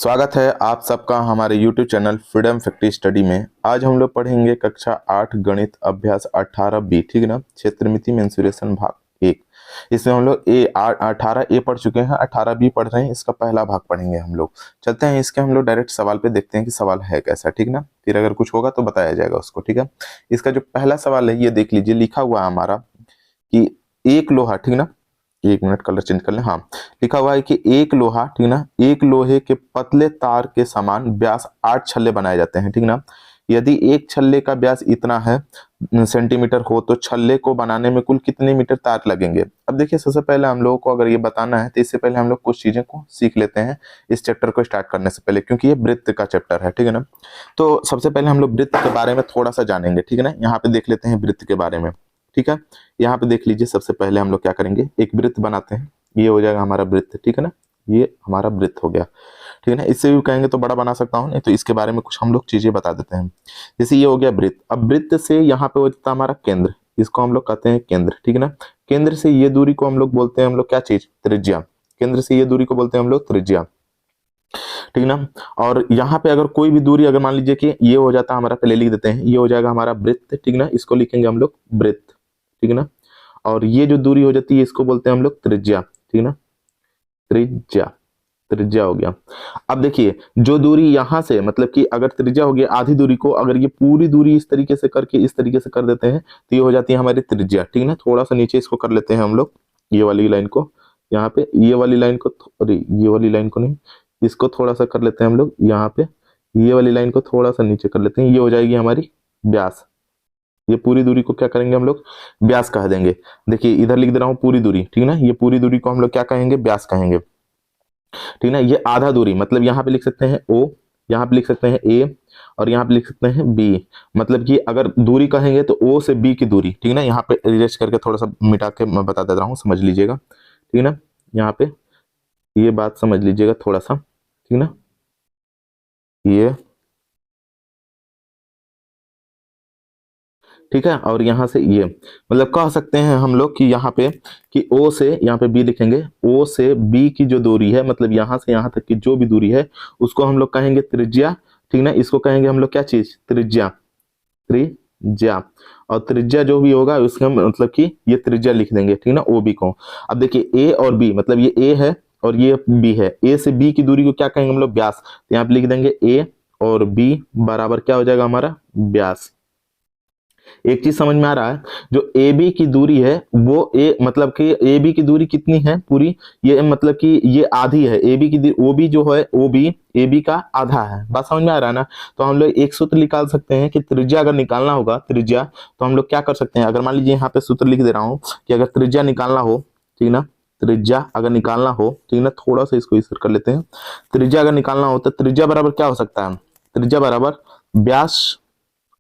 स्वागत है आप सबका हमारे YouTube channel freedom factory study में। आज हम लोग पढ़ेंगे कक्षा 8 गणित अभ्यास 18B, ठीक है ना। क्षेत्रमिति मेंसुरेशन भाग 1। इसमें हम लोग 18A पढ़ चुके हैं, 18B पढ़ रहे हैं। इसका पहला भाग पढ़ेंगे हम लोग। चलते हैं इसके हम लोग डायरेक्ट सवाल पे देखते हैं कि सवाल है कैसा, ठीक ना। फिर अगर कुछ होगा तो बताया जाएगा उसको, ठीक है। इसका जो पहला सवाल है ये देख लीजिए, लिखा हुआ है हमारा कि एक लोहा, ठीक ना, 1 मिनट कलर चेंज कर लें। हाँ, लिखा हुआ है कि एक लोहा, ठीक ना, एक लोहे के पतले तार के समान व्यास 8 छल्ले बनाए जाते हैं, ठीक ना। यदि एक छल्ले का व्यास इतना है सेंटीमीटर हो तो छल्ले को बनाने में कुल कितने मीटर तार लगेंगे। अब देखिए, सबसे पहले हम लोगों को अगर ये बताना है तो इससे पहले हम लोग कुछ चीजें को सीख लेते हैं इस चैप्टर को स्टार्ट करने से पहले, क्योंकि ये वृत्त का चैप्टर है, ठीक है ना। तो सबसे पहले हम लोग वृत्त के बारे में थोड़ा सा जानेंगे, ठीक है ना। यहाँ पे देख लेते हैं वृत्त के बारे में, ठीक है। यहाँ पे देख लीजिए, सबसे पहले हम लोग क्या करेंगे, एक वृत्त बनाते हैं। ये हो जाएगा हमारा वृत्त, ठीक है ना। ये हमारा वृत्त हो गया, ठीक है ना। इससे भी कहेंगे तो बड़ा बना सकता हूँ, नहीं तो इसके बारे में कुछ हम लोग चीजें बता देते हैं। जैसे ये हो गया वृत्त। अब वृत्त से यहाँ पे हो जाता है हमारा केंद्र, इसको हम लोग कहते हैं केंद्र, ठीक है ना। केंद्र से ये दूरी को हम लोग बोलते हैं हम लोग क्या चीज, त्रिज्या। केंद्र से ये दूरी को बोलते हैं हम लोग त्रिज्या, ठीक ना। और यहाँ पे अगर कोई भी दूरी, अगर मान लीजिए कि ये हो जाता है हमारा, पहले लिख देते हैं, ये हो जाएगा हमारा वृत्त, ठीक ना। इसको लिखेंगे हम लोग वृत्त, ठीक है ना। और ये जो दूरी हो जाती है इसको बोलते हैं हम लोग त्रिज्या, ठीक है ना। त्रिज्या, त्रिज्या हो गया। अब देखिए, जो दूरी यहाँ से, मतलब कि अगर त्रिज्या हो गया आधी दूरी को, अगर ये पूरी दूरी इस तरीके से करके इस तरीके से कर देते हैं तो ये हो जाती है हमारी त्रिज्या, ठीक है ना। थोड़ा सा नीचे इसको कर लेते हैं हम लोग, ये वाली लाइन को, यहाँ पे ये वाली लाइन को, अरे ये वाली लाइन को नहीं, इसको थोड़ा सा कर लेते हैं हम लोग, यहाँ पे ये वाली लाइन को थोड़ा सा नीचे कर लेते हैं। ये हो जाएगी हमारी व्यास। ये पूरी दूरी को क्या करेंगे हम लोग, व्यास कह देंगे। देखिए इधर लिख दे रहा हूँ पूरी दूरी, ठीक है ना। ये पूरी दूरी को हम लोग क्या कहेंगे, व्यास कहेंगे, ठीक है ना। ये आधा दूरी, मतलब यहाँ पे लिख सकते हैं ओ, यहाँ पे लिख सकते हैं ए, और यहाँ पे लिख सकते हैं बी। मतलब कि अगर दूरी कहेंगे तो ओ से बी की दूरी, ठीक है ना। यहाँ पे इरेज करके थोड़ा सा मिटा के मैं बता दे रहा हूँ, समझ लीजिएगा, ठीक है ना। यहाँ पे ये बात समझ लीजिएगा थोड़ा सा, ठीक है ना। ये ठीक है, और यहाँ से ये, मतलब कह सकते हैं हम लोग कि यहाँ पे कि ओ से, यहाँ पे बी लिखेंगे, ओ से बी की जो दूरी है, मतलब यहाँ से यहाँ तक की जो भी दूरी है उसको हम लोग कहेंगे त्रिज्या, ठीक ना। इसको कहेंगे हम लोग क्या चीज, त्रिज्या, त्रिज्या। और त्रिज्या जो भी होगा उसका मतलब कि ये त्रिज्या लिख देंगे, ठीक ना, ओ बी को। अब देखिए ए और बी, मतलब ये ए है और ये बी है, ए से बी की दूरी को क्या कहेंगे हम लोग, व्यास। तो यहाँ पे लिख देंगे ए और बी बराबर क्या हो जाएगा हमारा, व्यास। एक चीज समझ में आ रहा है, जो ए बी की दूरी है वो ए, मतलब कि ए बी की दूरी कितनी है पूरी, ये मतलब कि ये आधी है। ए बी की ओ बी जो है, ओ बी ए बी का आधा है। बात समझ में आ रहा है ना। तो हम लोग एक सूत्र निकाल सकते हैं कि त्रिज्या अगर निकालना होगा, त्रिज्या, तो हम लोग क्या कर सकते हैं, अगर मान लीजिए यहाँ पे सूत्र लिख दे रहा हूँ कि अगर त्रिज्या निकालना हो, ठीक ना, त्रिज्या अगर निकालना हो, ठीक ना, थोड़ा सा इसको इस कर लेते हैं। त्रिज्या अगर निकालना हो तो त्रिज्या बराबर क्या हो सकता है, त्रिज्या बराबर व्यास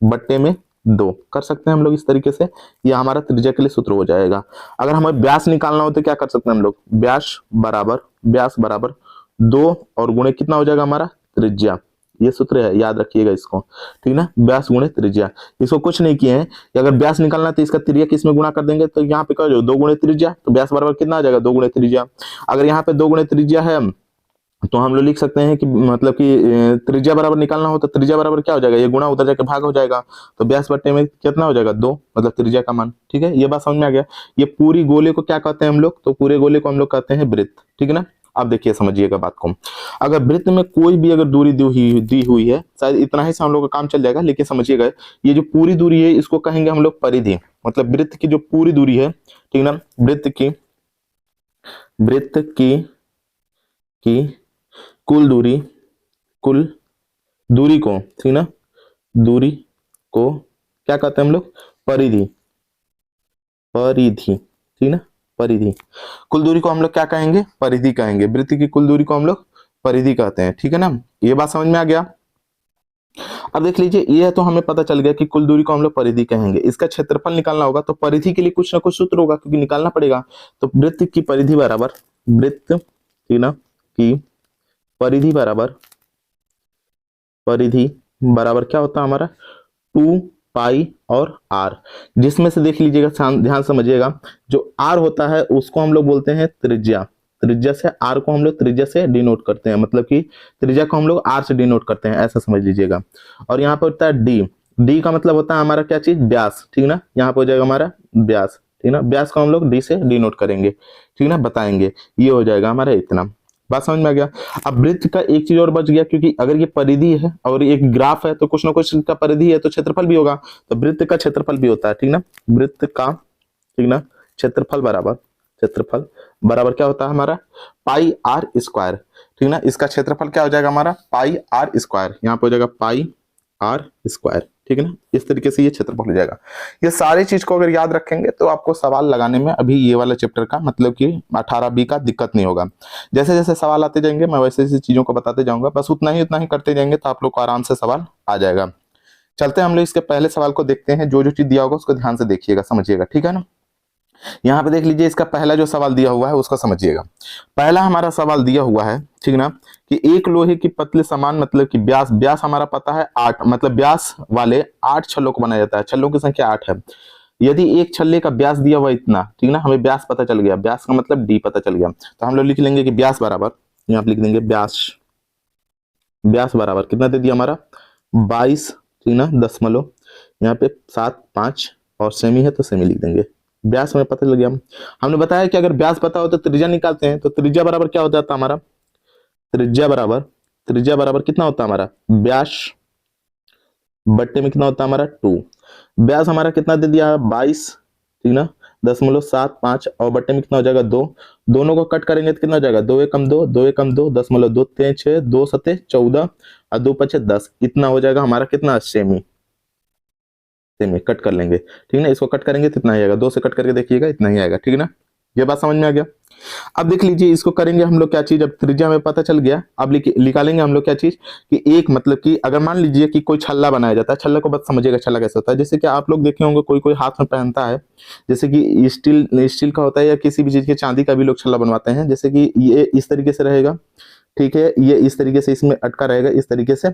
बट्टे में 2 कर सकते हैं हम लोग इस तरीके से। यह हमारा त्रिज्या के लिए सूत्र हो जाएगा। अगर हमें व्यास निकालना हो तो क्या कर सकते हैं हम लोग, व्यास बराबर 2 और गुणे कितना हो जाएगा हमारा, त्रिज्या। ये सूत्र है, याद रखिएगा इसको, ठीक ना, व्यास गुणे त्रिज्या। इसको कुछ नहीं किए हैं, अगर व्यास निकालना है तो इसका त्रिज्या किस में गुणा कर देंगे, तो यहाँ पे क्या 2 गुणे त्रिज्या, तो व्यास बराबर कितना आ जाएगा, 2 गुणे त्रिज्या। अगर यहाँ पे 2 गुणे त्रिज्या है तो हम लोग लिख सकते हैं कि मतलब कि त्रिज्या बराबर निकालना हो तो त्रिज्या बराबर क्या हो जाएगा, ये गुणा उधर जाके भाग हो जाएगा, तो व्यास बट्टे में कितना हो जाएगा, 2, मतलब त्रिज्या का मान, ठीक है। ये बात समझ में आ गया। ये पूरी गोले को क्या कहते हैं हम लोग, तो पूरे गोले को हम लोग कहते हैं वृत्त, ठीक है ना। अब देखिए समझिएगा बात को, अगर वृत्त में कोई भी अगर दूरी दी हुई है, शायद इतना ही से हम लोग का काम चल जाएगा, लेकिन समझिएगा ये जो पूरी दूरी है इसको कहेंगे हम लोग परिधि। मतलब वृत्त की जो पूरी दूरी है, ठीक ना, वृत्त की कुल दूरी को, ठीक ना, दूरी को क्या कहते हैं हम लोग, परिधि, ठीक ना, परिधि। कुल दूरी को हम लोग क्या कहेंगे, परिधि कहेंगे। वृत्त की कुल दूरी को हम लोग परिधि कहते हैं, ठीक है ना। ये बात समझ में आ गया। अब देख लीजिए, ये तो हमें पता चल गया कि कुल दूरी को हम लोग परिधि कहेंगे। इसका क्षेत्रफल निकालना होगा तो परिधि के लिए कुछ ना कुछ सूत्र होगा, क्योंकि निकालना पड़ेगा। तो वृत्त की परिधि बराबर, वृत्त, ठीक ना, की परिधि बराबर क्या होता है हमारा, 2 पाई और आर। जिसमें से देख लीजिएगा, ध्यान समझिएगा, जो आर होता है उसको हम लोग बोलते हैं त्रिज्या, त्रिज्या से, आर को हम लोग त्रिज्या से डिनोट करते हैं, मतलब कि त्रिज्या को हम लोग आर से डिनोट करते हैं, ऐसा समझ लीजिएगा। और यहाँ पे होता है डी, डी का मतलब होता है हमारा क्या चीज, व्यास, ठीक ना, यहाँ पे हो जाएगा हमारा व्यास, ठीक ना, व्यास को हम लोग डी से डिनोट करेंगे, ठीक ना, बताएंगे, ये हो जाएगा हमारा इतना। बात समझ में आ गया। अब वृत्त का एक चीज और बच गया, क्योंकि अगर ये परिधि है और एक ग्राफ है तो कुछ ना कुछ का परिधि है तो क्षेत्रफल भी होगा, तो वृत्त का क्षेत्रफल भी होता है, ठीक ना, वृत्त का, ठीक ना, क्षेत्रफल बराबर, क्षेत्रफल बराबर क्या होता है हमारा, पाई आर स्क्वायर, ठीक ना, इसका क्षेत्रफल क्या हो जाएगा हमारा, पाई आर स्क्वायर, यहाँ पे हो जाएगा पाई आर स्क्वायर, ठीक है ना, इस तरीके से ये क्षेत्रफल हो जाएगा। ये सारी चीज को अगर याद रखेंगे तो आपको सवाल लगाने में अभी ये वाला चैप्टर का मतलब कि 18B का दिक्कत नहीं होगा। जैसे जैसे सवाल आते जाएंगे मैं वैसे वैसे चीजों को बताते जाऊंगा, बस उतना ही करते जाएंगे तो आप लोग को आराम से सवाल आ जाएगा। चलते हैं हम लोग इसके पहले सवाल को देखते हैं, जो जो चीज दिया होगा उसको ध्यान से देखिएगा, समझिएगा, ठीक है ना। यहाँ पे देख लीजिए, इसका पहला जो सवाल दिया हुआ है उसको समझिएगा। पहला हमारा सवाल दिया हुआ है, ठीक ना, कि एक लोहे की पतली समान, मतलब कि व्यास, व्यास हमारा पता है 8, मतलब व्यास वाले 8 छल्लों को बनाया जाता है, छल्लों की संख्या 8 है। यदि एक छल्ले का व्यास दिया हुआ इतना, ठीक ना, हमें व्यास पता चल गया, व्यास का मतलब डी पता चल गया, तो हम लोग लिख लेंगे कि व्यास बराबर, यहाँ पे लिख देंगे व्यास, व्यास बराबर कितना दे दिया हमारा 22, ठीक ना, दशमलव, यहाँ पे 7, 5 और सेमी है तो सेमी लिख देंगे, व्यास हमें पता चल गया। हमने बताया कि अगर व्यास पता हो तो त्रिज्या निकालते हैं, तो त्रिज्या बराबर क्या हो जाता है हमारा, त्रिज्या बराबर कितना होता है हमारा, व्यास बट्टे में कितना होता है हमारा 2, व्यास हमारा कितना दे दिया है 22, ठीक ना, 0.75 और बट्टे में कितना हो जाएगा 2, दोनों को कट करेंगे तो कितना हो जाएगा 2 एकम 2, 2 एकम 2, 0.2 3 6 2 7 14 और 2 5 10, इतना हो जाएगा हमारा कितना सेमी, सेमी कट कर लेंगे, ठीक है ना, इसको कट करेंगे तो इतना ही आएगा, 2 से कट करके देखिएगा इतना ही आएगा, ठीक है ना, ये बात समझ में आ गया। अब देख लीजिए, इसको करेंगे हम लोग क्या चीज, अब त्रिज्या में पता चल गया, अब निकालेंगे हम लोग क्या चीज, कि एक मतलब कि अगर मान लीजिए कि कोई छल्ला बनाया जाता है, छल्ला को बस समझिएगा छल्ला कैसे होता है, जैसे कि आप लोग देखे होंगे कोई कोई हाथ में पहनता है, जैसे कि स्टील का होता है या किसी भी चीज के, चांदी का भी लोग छल्ला बनवाते हैं, जैसे कि ये इस तरीके से रहेगा, ठीक है, ये इस तरीके से इसमें अटका रहेगा, इस तरीके से,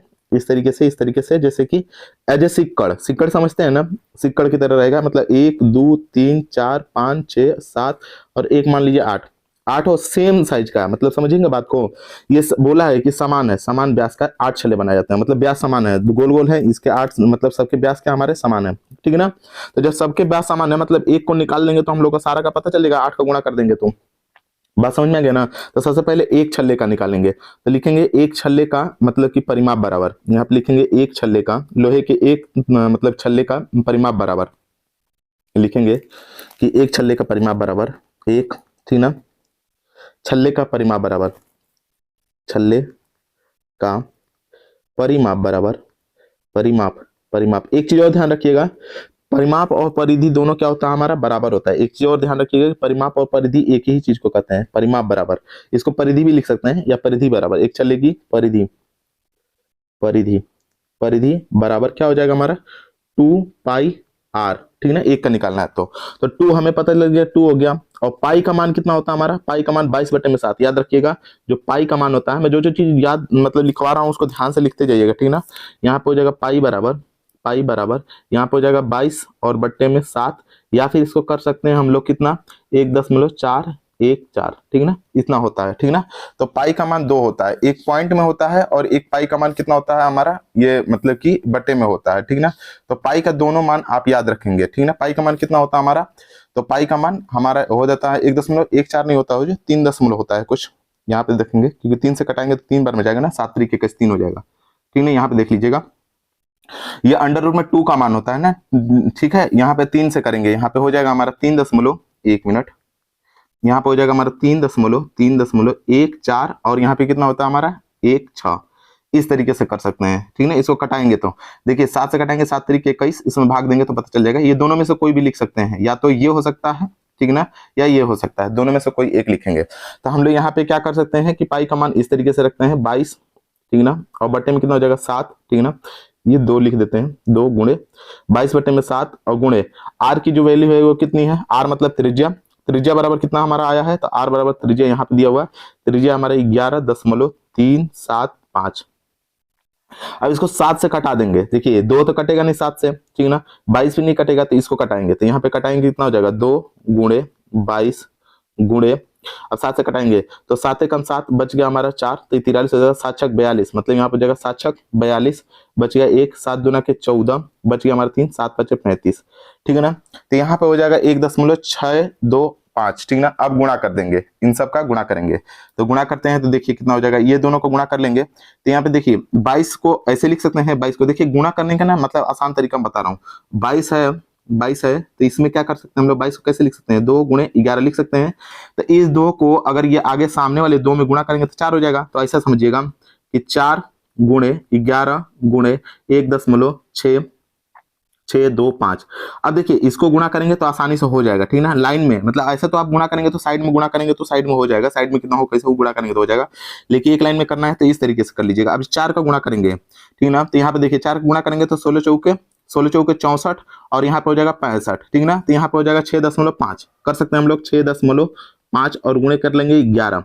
जैसे कि एज ए सिक्कड़ समझते हैं ना, सिक्कड़ की तरह रहेगा, मतलब 1 2 3 4 5 6 7 और एक मान लीजिए 8 और सेम साइज का, मतलब समझेंगे बात को, ये बोला है कि समान है, समान व्यास का 8 छल्ले बनाए जाते हैं, मतलब व्यास समान है, गोल गोल है, इसके 8 मतलब सबके व्यास क्या हमारे समान है, ठीक है ना। तो जब सबके व्यास समान है मतलब एक को निकाल लेंगे तो हम लोग का सारा का पता चलेगा, 8 का गुणा कर देंगे तो बात समझ में आ गया ना। तो सबसे पहले एक छल्ले का निकालेंगे, तो लिखेंगे एक छल्ले का मतलब कि परिमाप बराबर, यहाँ पे लिखेंगे एक छल्ले का, लोहे के एक मतलब छल्ले का परिमाप बराबर, लिखेंगे कि एक छल्ले का परिमाप बराबर एक, ठीक ना, छल्ले का परिमाप बराबर, छल्ले का परिमाप बराबर, परिमाप एक चीज और ध्यान रखिएगा, परिमाप और परिधि दोनों क्या होता है हमारा बराबर होता है, एक चीज और ध्यान रखिएगा, परिमाप और परिधि एक ही चीज को कहते हैं, परिमाप बराबर, इसको परिधि भी लिख सकते हैं या परिधि बराबर, एक चलेगी परिधि बराबर क्या हो जाएगा हमारा 2 पाई आर, ठीक ना, एक का निकालना है तो 2 हमें पता लग गया, 2 हो गया, और पाई का मान कितना होता है हमारा, पाई का मान 22/7, याद रखिएगा जो पाई का मान होता है, मैं जो जो चीज याद मतलब लिखवा रहा हूँ उसको ध्यान से लिखते जाइएगा, ठीक ना। यहाँ पे हो जाएगा पाई बराबर यहाँ पे हो जाएगा 22 और बट्टे में 7, या फिर इसको कर सकते हैं हम लोग कितना 1.414, ठीक ना, इतना होता है, ठीक ना। तो पाई का मान 2 होता है, एक पॉइंट में होता है और एक पाई का मान कितना होता है हमारा, ये मतलब कि बट्टे में होता है, ठीक ना। तो पाई का दोनों मान आप याद रखेंगे, ठीक ना। पाई का मान कितना होता है हमारा, तो पाई का मान हमारा हो जाता है 1.14 नहीं होता है, 3 दशमलव होता है कुछ, यहाँ पे देखेंगे क्योंकि 3 से कटाएंगे तो 3 बार में जाएगा ना, 7 3 के 3 हो जाएगा, ठीक ना। यहाँ पे देख लीजिएगा ये अंडर रूट में 2 का मान होता है ना, ठीक है। यहाँ पे 3 से करेंगे, यहाँ पे हो जाएगा हमारा 3.1 मिनट, यहाँ पे हो जाएगा हमारा 3.14 और यहाँ पे कितना होता है हमारा 1.6, इस तरीके से कर सकते हैं, ठीक ना। इसको कटाएंगे तो देखिए 7 से कटाएंगे 7 3 के 21, इसमें भाग देंगे तो पता चल जाएगा, ये दोनों में से कोई भी लिख सकते हैं, या तो ये हो सकता है, ठीक ना, या ये हो सकता है, दोनों में से कोई एक लिखेंगे। तो हम लोग यहाँ पे क्या कर सकते हैं कि पाई का मान इस तरीके से रखते हैं 22, ठीक ना, और बट्टे में कितना हो जाएगा 7, ठीक ना, ये 2 लिख देते हैं, 2 गुणे 22/7 और गुणे आर की जो वैल्यू है वो कितनी है, आर मतलब त्रिज्या बराबर कितना हमारा आया है, तो आर बराबर त्रिज्या यहाँ पे दिया हुआ है, त्रिज्या हमारा 11.375। अब इसको 7 से कटा देंगे, देखिए 2 तो कटेगा नहीं 7 से, ठीक ना, 22 भी नहीं कटेगा तो इसको कटाएंगे, तो यहाँ पे कटाएंगे कितना हो जाएगा 2 गुणे 22 गुणे अब 7 से कटाएंगे तो 7 कम 7 बच गया हमारा 4, तो 43 हो जाएगा, 7 छक 42, मतलब यहाँ पर हो जाएगा 7 छक 42, बच गया 1, 7 दूना के 14, बच गया हमारा 3, 7 5 35, ठीक है ना। तो यहाँ पे हो जाएगा 1.625, ठीक ना। अब गुणा कर देंगे, इन सब का गुणा करेंगे, तो गुणा करते हैं तो देखिए कितना हो जाएगा, ये दोनों को गुणा कर लेंगे तो यहाँ पे देखिए 22 को ऐसे लिख सकते हैं, 22 को देखिए गुणा करने का ना मतलब आसान तरीका बता रहा हूँ, 22 है तो इसमें क्या कर सकते हैं हम लोग, 22 को कैसे लिख सकते हैं, 2 गुणे 11 लिख सकते हैं। तो इस 2 को अगर ये आगे सामने वाले 2 में गुणा करेंगे तो 4 हो जाएगा, तो ऐसा समझिएगा कि 4 गुणे 11 गुणे 1.625। अब देखिए इसको गुणा करेंगे तो आसानी से हो जाएगा, ठीक ना, लाइन में, मतलब ऐसा तो आप गुणा करेंगे तो साइड में गुणा करेंगे तो साइड में हो जाएगा, साइड में कितना हो कैसे हो गुणा करेंगे तो हो जाएगा, लेकिन एक लाइन में करना है तो इस तरीके से कर लीजिएगा। अब 4 का गुणा करेंगे, ठीक ना, तो यहाँ पे देखिए 4 का गुणा करेंगे तो 16 चौके 64 और यहाँ पे हो जाएगा 65, ठीक ना, तो यहाँ पे हो जाएगा 6.5 कर सकते हैं हम लोग, 6.5 और गुणे कर लेंगे 11,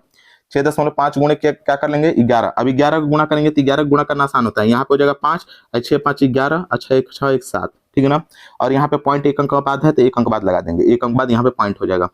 6.5 गुणे क्या कर लेंगे 11। अब 11 का गुणा करेंगे तो 11 का गुणा करना आसान होता है, यहाँ पे हो जाएगा 5 और 6 5 11 और 6 1 6 1 7, ठीक है ना। और यहाँ पे पॉइंट 1 अंक का बाद है तो 1 अंक बाद लगा देंगे, 1 अंक बाद यहाँ पे पॉइंट हो जाएगा,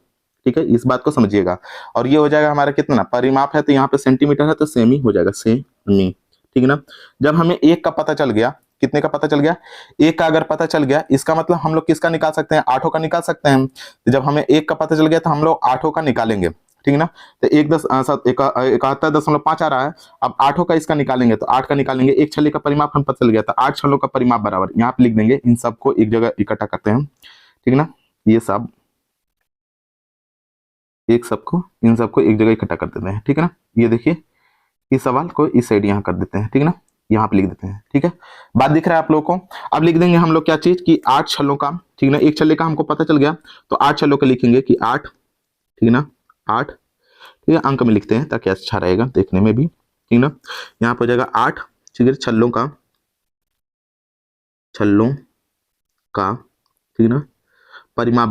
ठीक है, इस बात को समझिएगा। और ये हो जाएगा हमारा कितना परिमाप है, तो यहाँ पे सेंटीमीटर है तो सेमी हो जाएगा, सेमी, ठीक है ना। जब हमें 1 का पता चल गया, कितने का पता चल गया, 1 का अगर पता चल गया, इसका मतलब हम लोग किसका निकाल सकते हैं, 8 का निकाल सकते हैं। तो जब हमें 1 का पता चल गया तो हम लोग 8 का निकालेंगे, ठीक है ना। तो 71.5 आ रहा है, अब 8 का इसका निकालेंगे तो 8 का निकालेंगे, एक छल्ले का परिमाप हम पता चल गया था, 8 छल्लों का परिमाप बराबर, यहाँ पे लिख देंगे, इन सबको एक जगह इकट्ठा करते हैं, ठीक है ना, ये सब इन सबको एक जगह इकट्ठा कर देते हैं, ठीक है ना। ये देखिए इस सवाल को इस साइड यहाँ कर देते हैं, ठीक है ना, यहाँ पे लिख देते हैं, ठीक है, बात दिख रहा है आप लोगों को। अब लिख देंगे हम लोग क्या चीज कि 8 छल्लों का, ठीक है ना, एक छल्ले का हमको पता चल गया तो 8 छल्लों का लिखेंगे कि 8, ठीक है ना, 8, ठीक है, अंक में लिखते हैं ताकि अच्छा रहेगा देखने में भी, ठीक ना। यहाँ पर हो जाएगा 8, ठीक है, छल्लों का, ठीक ना, परिमाप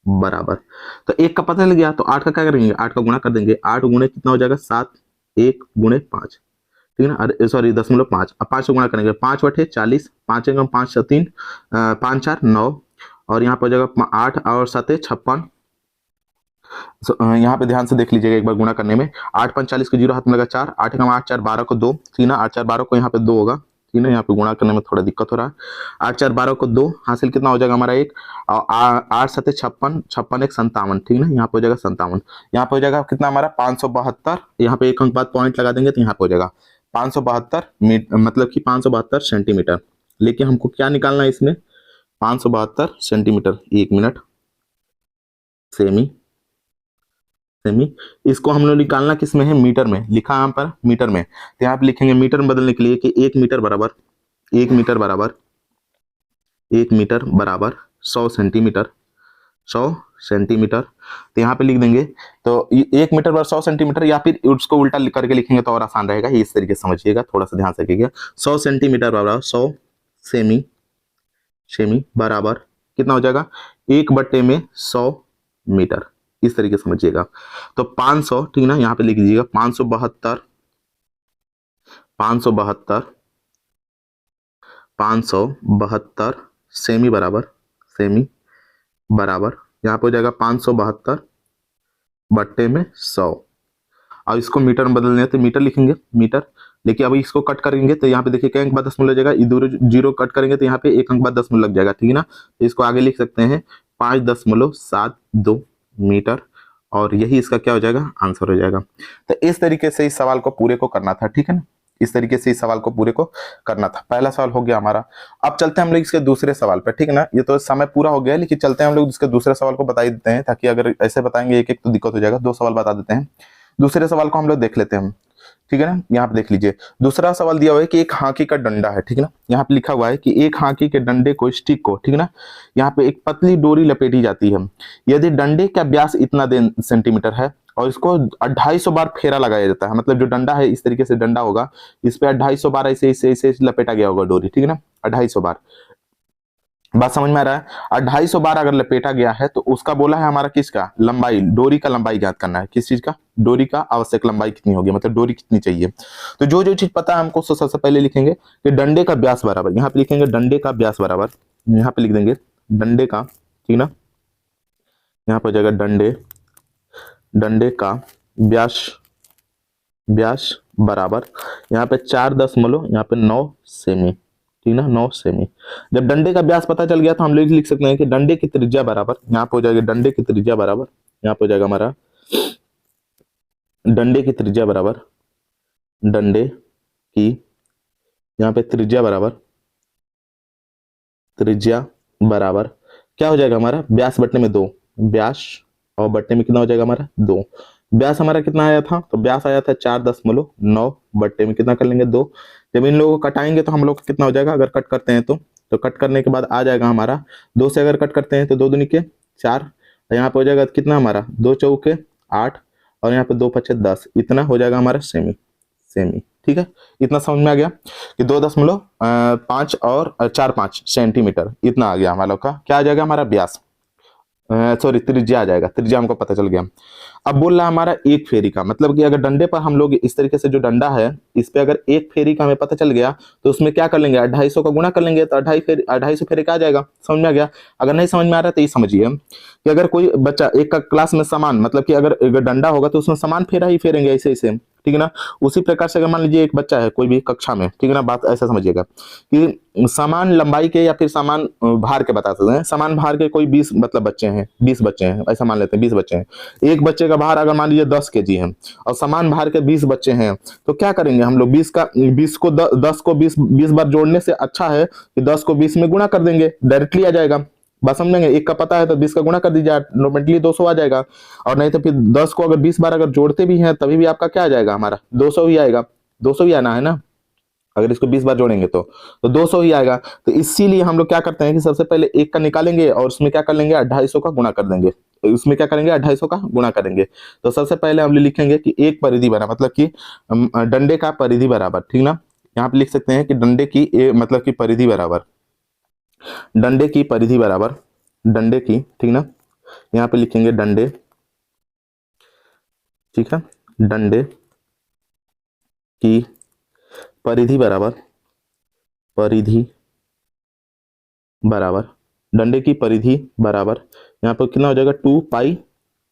बराबर, तो 1 का पता चल गया तो 8 का क्या करेंगे, 8 का गुणा कर देंगे, 8 गुणे कितना हो जाएगा 7, 1 गुणे 5, ठीक है ना, अरे सॉरी 0.5, अब 5 से गुणा करेंगे, 5 बटे 40, 5 एकम 5 3 5 4 9 और यहाँ पर हो जाएगा 8 और 7 56। यहाँ पे ध्यान से देख लीजिएगा एक बार गुणा करने में, 8 5 40 को 0 हाथ में लगा 4, 8 एकम 8 4 12 को 2, ठीक ना, 8 4 12 को यहाँ पे 2 होगा, ठीक है, यहाँ पे गुणा करने में थोड़ा दिक्कत हो रहा है, 8 4 12 को 2 हासिल कितना हो जाएगा हमारा 1 और 8 7 56, 56 1 57, ठीक है ना, यहाँ पे हो जाएगा 57, यहाँ पे हो जाएगा कितना हमारा 572, यहाँ पे 1 अंक बाद पॉइंट लगा देंगे तो यहाँ पे हो जाएगा 572 मतलब कि 572 सेंटीमीटर। लेकिन हमको क्या निकालना है इसमें, 572 सेंटीमीटर, 1 मिनट, सेमी, इसको हम लोग निकालना किस में है, मीटर में, लिखा यहाँ पर मीटर में, तो यहाँ पे लिखेंगे मीटर में बदलने के लिए कि 1 मीटर बराबर 100 सेंटीमीटर, तो यहाँ पे लिख देंगे, तो 1 मीटर बराबर 100 सेंटीमीटर, या फिर उसको उल्टा करके लिखेंगे तो और आसान रहेगा, इस तरीके से समझिएगा, थोड़ा सा ध्यान से रखिएगा, 100 सेंटीमीटर बराबर 100 सेमी बराबर कितना हो जाएगा 1/100 मीटर, इस तरीके से समझिएगा। तो 500, ठीक ना, यहाँ पे लिख लीजिएगा 572 सेमी बराबर यहाँ पे हो जाएगा 572/100। अब इसको मीटर में बदलने तो मीटर लिखेंगे, मीटर, लेकिन अभी इसको कट करेंगे तो यहाँ पे देखिए क्या अंक बाद दशमलव लग जाएगा, इधर 0 कट करेंगे तो यहाँ पे 1 अंक बाद दशमलव लग जाएगा, ठीक है ना, तो इसको आगे लिख सकते हैं 5.72 मीटर, और यही इसका क्या हो जाएगा, आंसर हो जाएगा। तो इस तरीके से इस सवाल को पूरे को करना था, ठीक है ना, इस तरीके से इस सवाल को पूरे को करना था। पहला सवाल हो गया हमारा। अब चलते हैं हम लोग इसके दूसरे सवाल पर, ठीक है ना, ये तो समय पूरा हो गया है, लेकिन चलते हैं हम लोग इसके दूसरे सवाल को बता ही देते हैं, ताकि अगर ऐसे बताएंगे एक एक तो दिक्कत हो जाएगा, 2 सवाल बता देते हैं। दूसरे सवाल को हम लोग देख लेते हैं, ठीक है ना, यहाँ पे देख लीजिए, दूसरा सवाल दिया हुआ है कि एक हाकी का डंडा है, ठीक है ना, यहाँ पे लिखा हुआ है कि एक हाकी के डंडे को, स्टिक को, ठीक है ना, यहाँ पे एक पतली डोरी लपेटी जाती है, यदि डंडे का व्यास इतना सेंटीमीटर है और इसको 250 बार फेरा लगाया जाता है, मतलब जो डंडा है इस तरीके से डंडा होगा, इस पे 250 बार ऐसे ऐसे लपेटा गया होगा डोरी, ठीक है ना, 250 बार, बात समझ में आ रहा है। 250 बार अगर लपेटा गया है तो उसका बोला है हमारा किसका, लंबाई, डोरी का लंबाई ज्ञात करना है, किस चीज का, डोरी का आवश्यक लंबाई कितनी होगी, मतलब डोरी कितनी चाहिए। तो जो जो चीज पता है हमको सबसे पहले लिखेंगे कि डंडे का व्यास बराबर, यहाँ पे लिखेंगे डंडे का व्यास बराबर, यहाँ पे लिख देंगे डंडे का, ठीक ना, यहाँ पे हो जाएगा डंडे का व्यास बराबर, यहाँ पे 4 दशमलव यहाँ पे 9 सेमी, ठीक ना, 9 सेमी। जब डंडे का व्यास पता चल गया तो हम लोग लिख सकते हैं कि डंडे की त्रिज्या बराबर, यहाँ पे हो जाएगा डंडे की त्रिज्या बराबर, यहाँ पे हो जाएगा हमारा डंडे की त्रिज्या बराबर, डंडे की यहाँ पे त्रिज्या बराबर क्या हो जाएगा हमारा, व्यास बट्टे में 2, व्यास और बट्टे में कितना हो जाएगा हमारा 2। व्यास हमारा कितना आया था, तो व्यास आया था 4.9, बट्टे में कितना कर लेंगे 2। जब इन लोगों को कटाएंगे तो हम लोग कितना हो जाएगा, अगर कट करते हैं तो कट करने के बाद आ जाएगा हमारा 2 से अगर कट करते हैं तो 2 दूनी के 4, यहाँ पे हो जाएगा कितना हमारा 2 चौके 8 और यहाँ पे 2 पचे 10, इतना हो जाएगा हमारा सेमी। ठीक है, इतना समझ में आ गया कि 2.5 और 4-5 सेंटीमीटर इतना आ गया हमारा का, क्या आ जाएगा हमारा व्यास, सॉरी त्रिज्या आ जाएगा, त्रिज्या हमको पता चल गया। अब बोल रहा है हमारा एक फेरी का, मतलब कि अगर डंडे पर हम लोग इस तरीके से जो डंडा है इस पे अगर एक फेरी का हमें पता चल गया तो उसमें क्या कर लेंगे 250 का गुणा कर लेंगे, तो 250 फेरी का आ जाएगा। समझ में आ गया? अगर नहीं समझ में आ रहा है तो ये समझिए कि अगर कोई बच्चा एक का क्लास में समान, मतलब कि अगर डंडा होगा तो उसमें समान फेरा ही फेरेंगे ऐसे ऐसे, ठीक है ना। उसी प्रकार से अगर मान लीजिए एक बच्चा है कोई भी कक्षा में, ठीक है ना, बात ऐसा समझिएगा कि समान लंबाई के या फिर समान भार के बता सकते हैं, समान भार के कोई 20 मतलब बच्चे हैं, 20 बच्चे हैं, ऐसा मान लेते हैं 20 बच्चे हैं। एक बच्चे का भार अगर मान लीजिए 10 केजी है और समान भार के 20 बच्चे हैं, तो क्या करेंगे हम लोग 20 को 10 को 20 बार जोड़ने से अच्छा है कि 10 को 20 में गुणा कर देंगे, डायरेक्टली आ जाएगा। बात समझेंगे? एक का पता है तो 20 का गुणा कर दीजिए, ऑटोमेटिकली 200 आ जाएगा। और नहीं तो फिर 10 को अगर 20 बार अगर जोड़ते भी हैं तभी भी आपका क्या आ जाएगा हमारा 200 ही आएगा, 200 ही आना है ना, अगर इसको 20 बार जोड़ेंगे तो 200 ही आएगा। तो इसीलिए हम लोग क्या करते हैं कि सबसे पहले एक का निकालेंगे और उसमें क्या कर लेंगे 250 का गुणा कर देंगे, उसमें क्या करेंगे 250 का गुणा करेंगे। तो सबसे पहले हम लिखेंगे कि एक परिधि बराबर, मतलब कि डंडे का परिधि बराबर, ठीक ना। यहाँ पे लिख सकते हैं कि डंडे की मतलब कि परिधि बराबर, डंडे की परिधि बराबर, डंडे की, ठीक ना, यहाँ पे लिखेंगे डंडे, ठीक है, डंडे की परिधि बराबर, परिधि बराबर, डंडे की परिधि बराबर यहाँ पर कितना हो जाएगा 2 पाई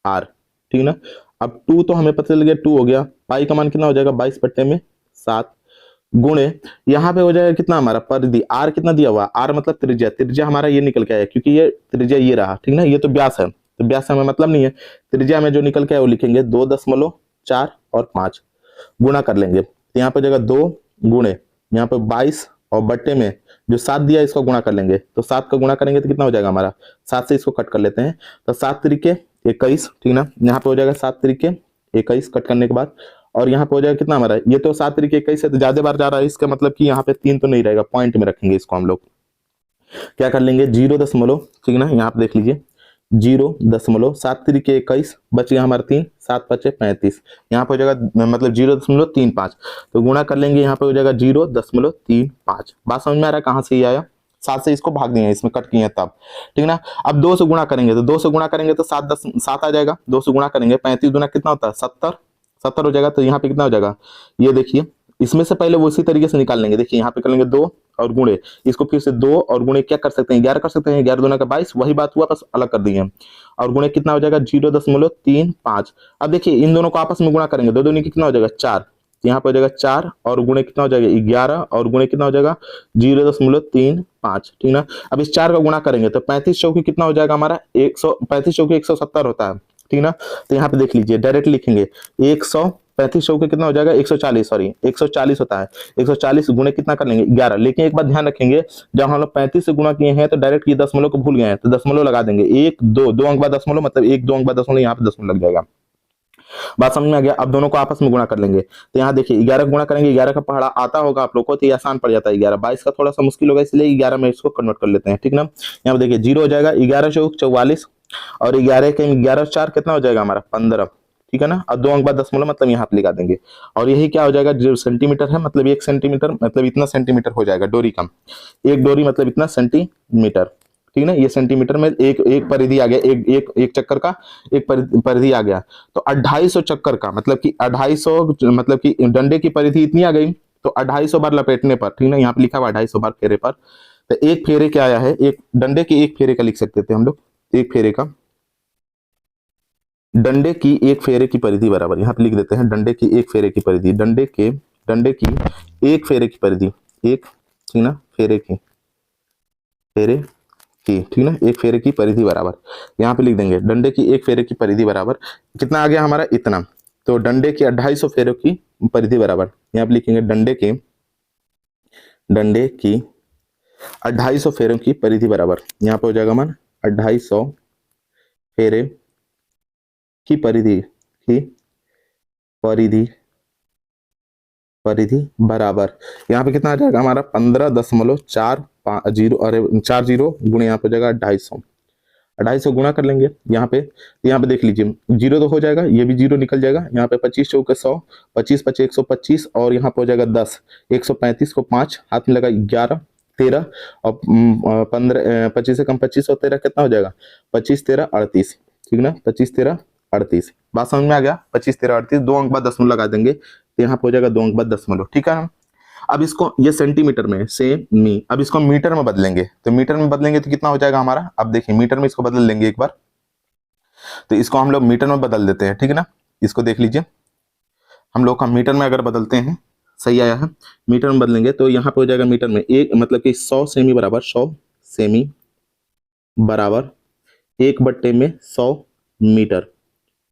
आर, ठीक ना। अब 2 तो हमें पता चल गया 2 हो गया, पाई का मान कितना हो जाएगा 22 बट्टे में 7, गुणे यहाँ पे हो जाएगा कितना हमारा परिधि, आर कितना दिया हुआ, आर मतलब त्रिज्या, त्रिज्या हमारा ये निकल के आया क्योंकि ये त्रिज्या ये रहा, ठीक ना, ये तो व्यास है, तो व्यास से हमें मतलब नहीं है, त्रिज्या में जो निकल के आया वो लिखेंगे 2.4 और 5 गुणा कर लेंगे, तो यहाँ पे जगह 2 गुणे यहाँ पे 22 और बट्टे में जो 7 दिया इसको गुणा कर लेंगे, तो 7 का गुणा करेंगे तो कितना हो जाएगा हमारा, 7 से इसको कट कर लेते हैं तो 7 तरीके 21, ठीक ना, यहाँ पे हो जाएगा 7 तरीके 21 कट करने के बाद, और यहाँ पे हो जाएगा कितना हमारा, ये तो 7 तरीके 21 है तो ज्यादा बार जा रहा है, इसका मतलब कि यहाँ पे 3 तो नहीं रहेगा, पॉइंट में रखेंगे इसको हम लोग, क्या कर लेंगे 0 दशमलव, ठीक ना, यहाँ पे देख लीजिए 0.7 तरीके 21 बच गया हमारा 3, 7 पचे 35, यहाँ पे हो जाएगा मतलब 0.35, तो गुणा कर लेंगे, यहाँ पे हो जाएगा 0.35। बात समझ में आ रहा है कहाँ से ये आया, 7 से इसको भाग दिए इसमें कट किए तब, ठीक ना। अब 2 से गुणा करेंगे तो 2 से गुणा करेंगे तो 7 आ जाएगा, 2 से गुणा करेंगे 35 गुना कितना होता है 70 हो जाएगा, तो यहाँ पे कितना हो जाएगा ये देखिए, इसमें से पहले वो इसी तरीके से निकाल लेंगे, देखिए यहाँ पे कर लेंगे 2 और गुणे, इसको फिर से 2 और गुणे क्या कर सकते हैं 11 कर सकते हैं, 11 दूना का 22, वही बात हुआ बस अलग कर दिए, और गुणे कितना हो जाएगा 0.35। अब देखिए इन दोनों को आपस में गुणा करेंगे, 2 दूनी कितना हो जाएगा 4, यहाँ पे हो जाएगा 4 और गुणे कितना हो जाएगा 11 और गुणे कितना हो जाएगा 0.35, ठीक ना। अब इस 4 का गुणा करेंगे तो 35 चौकी कितना हो जाएगा हमारा 135 चौकी 170 होता है, ठीक ना। तो यहाँ पे देख लीजिए डायरेक्ट लिखेंगे 135 चौके कितना हो जाएगा 140, सॉरी 140 होता है, 140 गुणे कितना कर लेंगे 11, लेकिन एक बात ध्यान रखेंगे जब हम लोग 35 से गुणा किए हैं तो डायरेक्ट ये दशमलव को भूल गए हैं, तो दशमलव लगा देंगे 1 2 2 अंक बाद दशमलव, मतलब 1 2 अंक बाद दशमलव, यहाँ पे दशमलव लग जाएगा। बात समझ में आ गया? अब दोनों को आपस में गुणा कर लेंगे, तो यहाँ देखिए 11 गुणा करेंगे, 11 का पहाड़ा आता होगा आप लोग को तो ये आसान पड़ जाता है, 11 22 का थोड़ा सा मुश्किल होगा इसलिए 11 में इसको कन्वर्ट कर लेते हैं, ठीक ना। यहाँ पे देखिए 0 हो जाएगा 11 चौक 44 और 11 के 11 4 कितना हो जाएगा हमारा 15, ठीक है ना। और 2 अंक बाद दशमलव मतलब यहाँ पे लगा देंगे, और यही क्या हो जाएगा जो सेंटीमीटर है, मतलब 1 सेंटीमीटर मतलब इतना सेंटीमीटर हो जाएगा डोरी का, एक डोरी मतलब इतना सेंटीमीटर, ठीक है ना। ये सेंटीमीटर में एक परिधि आ गया, एक चक्कर का एक परिधि आ गया, तो 250 चक्कर का मतलब कि 250 मतलब कि डंडे की परिधि इतनी आ गई, तो 250 बार लपेटने पर, ठीक ना, यहाँ पे लिखा हुआ 250 बार फेरे पर, तो एक फेरे क्या आया है, एक डंडे के एक फेरे का लिख सकते थे हम लोग, एक फेरे का डंडे की एक फेरे की परिधि बराबर, यहाँ पे लिख देते हैं डंडे की एक फेरे की परिधि, डंडे की एक फेरे की परिधि, एक ठीक ना फेरे की ठीक ना, एक फेरे की परिधि बराबर, यहाँ पे लिख देंगे डंडे की एक फेरे की परिधि बराबर कितना आ गया हमारा इतना, तो डंडे की 250 फेरों की परिधि बराबर, यहाँ पे लिखेंगे डंडे की 250 फेरों की परिधि बराबर, यहाँ पे हो जाएगा मान 250 फेरे की परिधि बराबर, यहाँ पे कितना आ जाएगा हमारा 15.40, अरे 40 गुणे यहाँ पे हो जाएगा 250 गुणा कर लेंगे यहाँ पे देख लीजिए जीरो तो हो जाएगा, ये भी जीरो निकल जाएगा, यहाँ पे 25 चौके 100, 25 5 125 और यहाँ पे हो जाएगा 10, 135 को 5 हाथ में लगा 11 13 और 15 25 से कम 25 और 13 कितना हो जाएगा 25 13 38, ठीक ना 25 13 38, बात समझ में आ गया। 25 13 38, 2 अंक बाद दशमलव लगा देंगे तो यहाँ पे हो जाएगा 2 अंक बाद दशमलव, ठीक है ना। अब इसको ये सेंटीमीटर में सेमी, अब इसको मीटर में बदलेंगे, तो मीटर में बदलेंगे तो कितना हो जाएगा हमारा, अब देखिए मीटर में इसको बदल लेंगे एक बार, तो इसको हम लोग मीटर में बदल देते हैं, ठीक है ना। इसको देख लीजिए हम लोग का मीटर में अगर बदलते हैं, सही आया है, मीटर में बदलेंगे तो यहाँ पे हो जाएगा मीटर में एक मतलब कि 100 सेमी बराबर 100 सेमी बराबर 1/100 मीटर,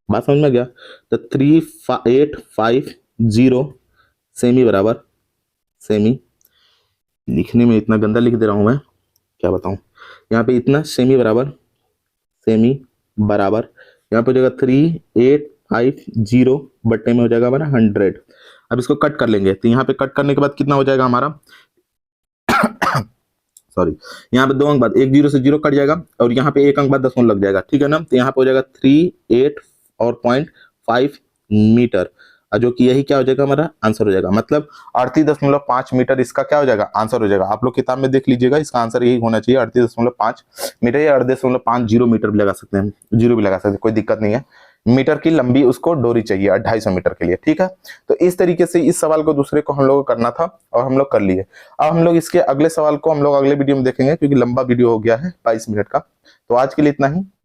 बात समझ में गया। तो 3850 सेमी बराबर सेमी, लिखने में इतना गंदा लिख दे रहा हूं मैं, क्या बताऊं, यहाँ पे इतना सेमी बराबर यहाँ पे हो जाएगा 3850 बट्टे में हो जाएगा हमारा 100। अब इसको कट कर लेंगे, तो यहाँ पे कट करने के बाद कितना हो जाएगा हमारा सॉरी, यहाँ पे 2 अंक बाद एक 0 से 0 कट जाएगा और यहाँ पे 1 अंक बाद दशमलव लग जाएगा, ठीक है ना। तो यहाँ पे हो जाएगा 38 और 0.5 मीटर, जो कि यही क्या हो जाएगा हमारा आंसर हो जाएगा, मतलब 38.5 मीटर इसका क्या हो जाएगा आंसर हो जाएगा। आप लोग किताब में देख लीजिएगा, इसका आंसर यही होना चाहिए 38.5 मीटर या 38.50 मीटर भी लगा सकते हैं, जीरो भी लगा सकते हैं, कोई दिक्कत नहीं है। मीटर की लंबी उसको डोरी चाहिए 250 मीटर के लिए, ठीक है। तो इस तरीके से इस सवाल को दूसरे को हम लोग को करना था और हम लोग कर लिए। अब हम लोग इसके अगले सवाल को हम लोग अगले वीडियो में देखेंगे, क्योंकि लंबा वीडियो हो गया है 22 मिनट का। तो आज के लिए इतना ही।